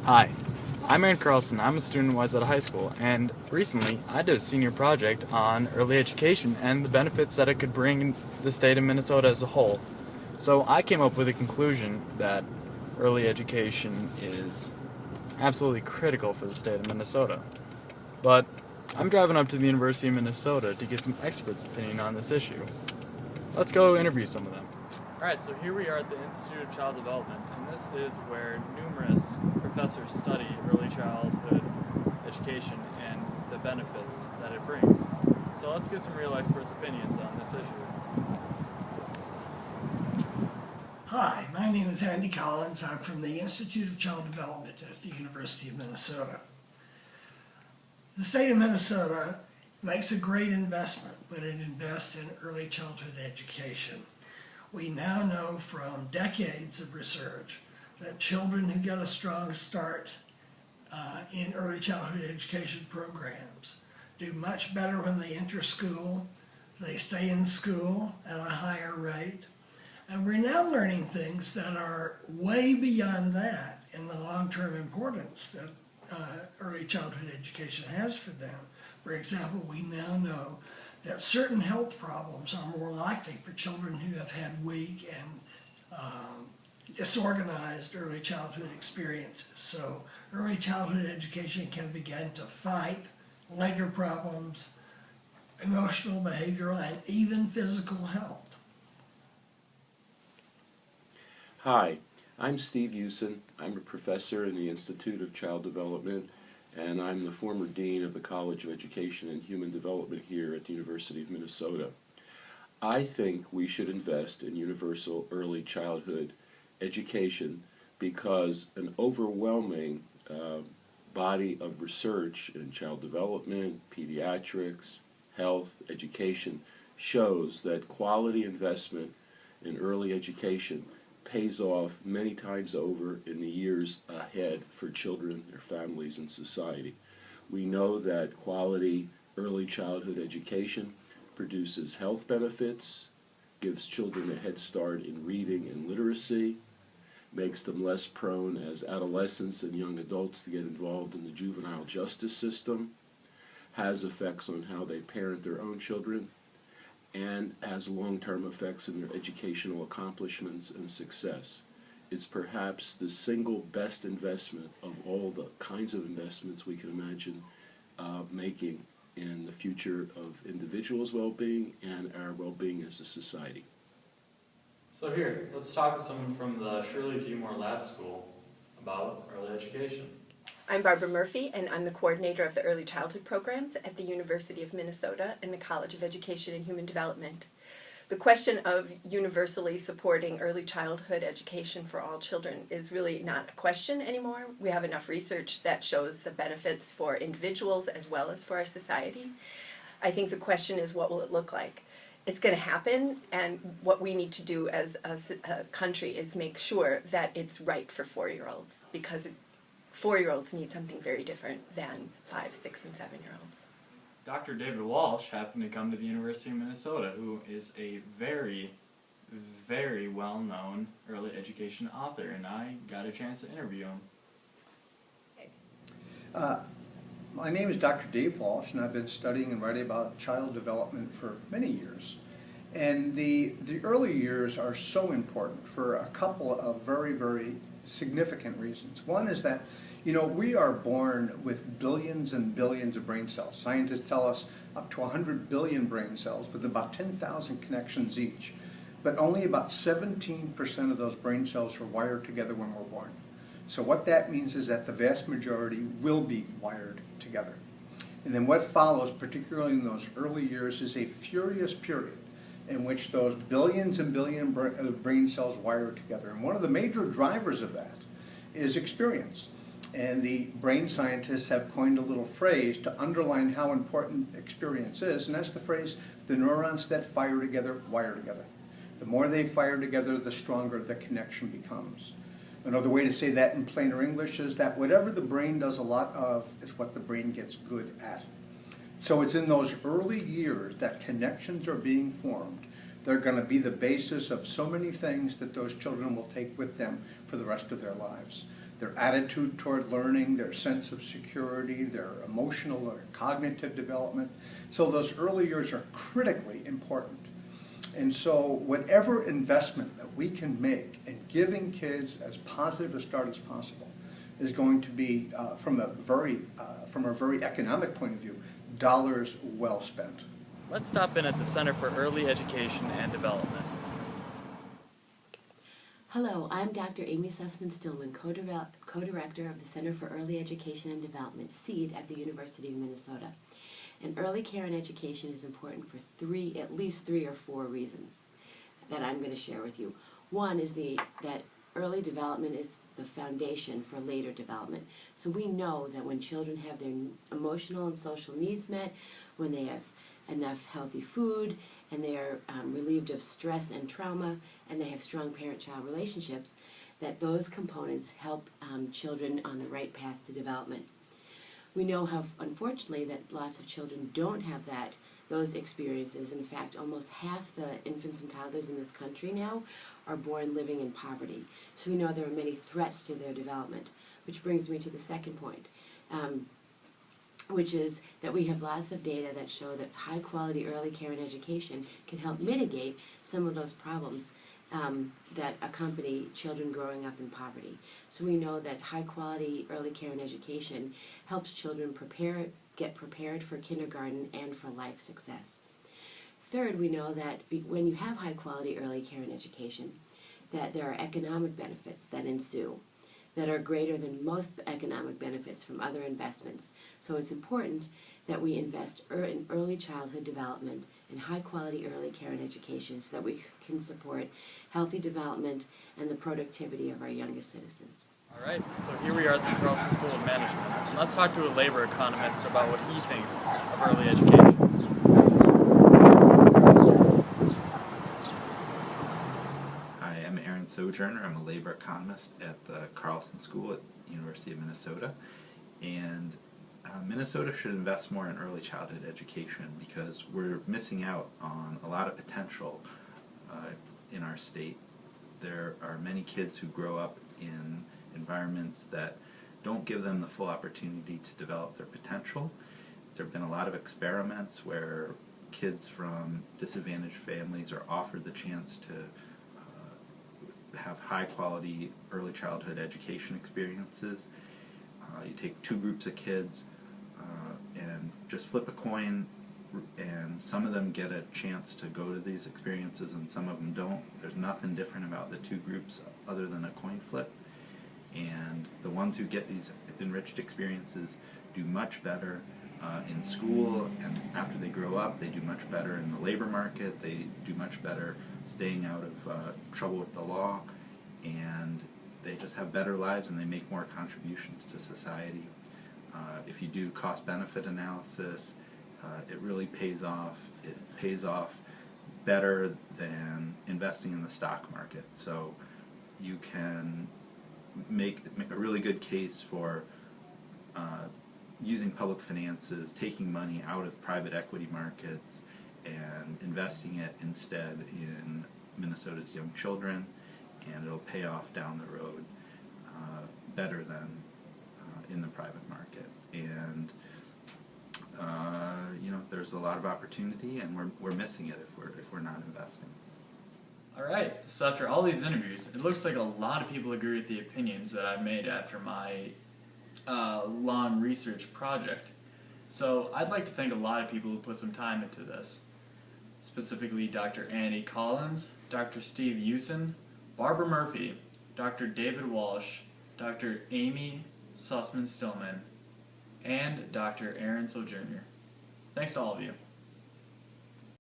Hi, I'm Aaron Carlson. I'm a student at Wayzata High School, and recently I did a senior project on early education and the benefits that it could bring in the state of Minnesota as a whole. So I came up with a conclusion that early education is absolutely critical for the state of Minnesota. But I'm driving up to the University of Minnesota to get some experts' opinion on this issue. Let's go interview some of them. Alright, so here we are at the Institute of Child Development, and this is where numerous professors study early childhood education and the benefits that it brings. So let's get some real experts' opinions on this issue. Hi, my name is Andy Collins. I'm from the Institute of Child Development at the University of Minnesota. The state of Minnesota makes a great investment when it invests in early childhood education. We now know from decades of research that children who get a strong start in early childhood education programs do much better when they enter school. They stay in school at a higher rate. And we're now learning things that are way beyond that in the long-term importance that early childhood education has for them. For example, we now know that certain health problems are more likely for children who have had weak and disorganized early childhood experiences. So early childhood education can begin to fight later problems, emotional, behavioral, and even physical health. Hi, I'm Steve Usen. I'm a professor in the Institute of Child Development, and I'm the former dean of the College of Education and Human Development here at the University of Minnesota. I think we should invest in universal early childhood education because an overwhelming body of research in child development, pediatrics, health, education shows that quality investment in early education pays off many times over in the years ahead for children, their families, and society. We know that quality early childhood education produces health benefits, gives children a head start in reading and literacy, makes them less prone as adolescents and young adults to get involved in the juvenile justice system, has effects on how they parent their own children, and has long-term effects in their educational accomplishments and success. It's perhaps the single best investment of all the kinds of investments we can imagine making in the future of individuals' well-being and our well-being as a society. So here, let's talk with someone from the Shirley G. Moore Lab School about early education. I'm Barbara Murphy, and I'm the coordinator of the Early Childhood Programs at the University of Minnesota and the College of Education and Human Development. The question of universally supporting early childhood education for all children is really not a question anymore. We have enough research that shows the benefits for individuals as well as for our society. I think the question is, what will it look like? It's going to happen, and what we need to do as a country is make sure that it's right for 4-year-olds, because 4-year-olds need something very different than 5, 6, and 7-year-olds. Dr. David Walsh happened to come to the University of Minnesota, who is a very, very well-known early education author, and I got a chance to interview him. My name is Dr. Dave Walsh, and I've been studying and writing about child development for many years. And the early years are so important for a couple of very, very significant reasons. One is that, we are born with billions and billions of brain cells. Scientists tell us up to 100 billion brain cells with about 10,000 connections each. But only about 17% of those brain cells are wired together when we're born. So what that means is that the vast majority will be wired together. And then what follows, particularly in those early years, is a furious period in which those billions and billion brain cells wire together. And one of the major drivers of that is experience. And the brain scientists have coined a little phrase to underline how important experience is, and that's the phrase, the neurons that fire together wire together. The more they fire together, the stronger the connection becomes. Another way to say that in plainer English is that whatever the brain does a lot of is what the brain gets good at. So it's in those early years that connections are being formed. They're going to be the basis of so many things that those children will take with them for the rest of their lives. their attitude toward learning, their sense of security, their emotional or cognitive development. So those early years are critically important. And so whatever investment that we can make in giving kids as positive a start as possible is going to be, from a very economic point of view, dollars well spent. Let's stop in at the Center for Early Education and Development. Hello, I'm Dr. Amy Sussman-Stillman, co-director of the Center for Early Education and Development, SEED, at the University of Minnesota. And early care and education is important for at least three or four reasons that I'm going to share with you. One is that early development is the foundation for later development. So we know that when children have their emotional and social needs met, when they have enough healthy food, and they are relieved of stress and trauma, and they have strong parent-child relationships, that those components help children on the right path to development. We know how, unfortunately, that lots of children don't have those experiences. In fact, almost half the infants and toddlers in this country now are born living in poverty. So we know there are many threats to their development, which brings me to the second point, which is that we have lots of data that show that high-quality early care and education can help mitigate some of those problems that accompany children growing up in poverty. So we know that high-quality early care and education helps children get prepared for kindergarten and for life success. Third, we know that when you have high-quality early care and education, that there are economic benefits that ensue that are greater than most economic benefits from other investments. So it's important that we invest in early childhood development and high-quality early care and education so that we can support healthy development and the productivity of our youngest citizens. All right, so here we are at the Carlson School of Management. And let's talk to a labor economist about what he thinks of early education. Sojourner. I'm a labor economist at the Carlson School at the University of Minnesota, and Minnesota should invest more in early childhood education because we're missing out on a lot of potential in our state. There are many kids who grow up in environments that don't give them the full opportunity to develop their potential. There have been a lot of experiments where kids from disadvantaged families are offered the chance to have high-quality early childhood education experiences. You take two groups of kids and just flip a coin, and some of them get a chance to go to these experiences and some of them don't. There's nothing different about the two groups other than a coin flip. And the ones who get these enriched experiences do much better in school, and after they grow up they do much better in the labor market. They do much better staying out of trouble with the law, and they just have better lives and they make more contributions to society. If you do cost-benefit analysis, it really pays off. It pays off better than investing in the stock market. So you can make a really good case for using public finances, taking money out of private equity markets, and investing it instead in Minnesota's young children, and it'll pay off down the road better than in the private market. And there's a lot of opportunity, and we're missing it if we're not investing. All right, so after all these interviews, it looks like a lot of people agree with the opinions that I made after my long research project. So I'd like to thank a lot of people who put some time into this, specifically Dr. Annie Collins, Dr. Steve Usen, Barbara Murphy, Dr. David Walsh, Dr. Amy Sussman-Stillman, and Dr. Aaron Sojourner. Thanks to all of you.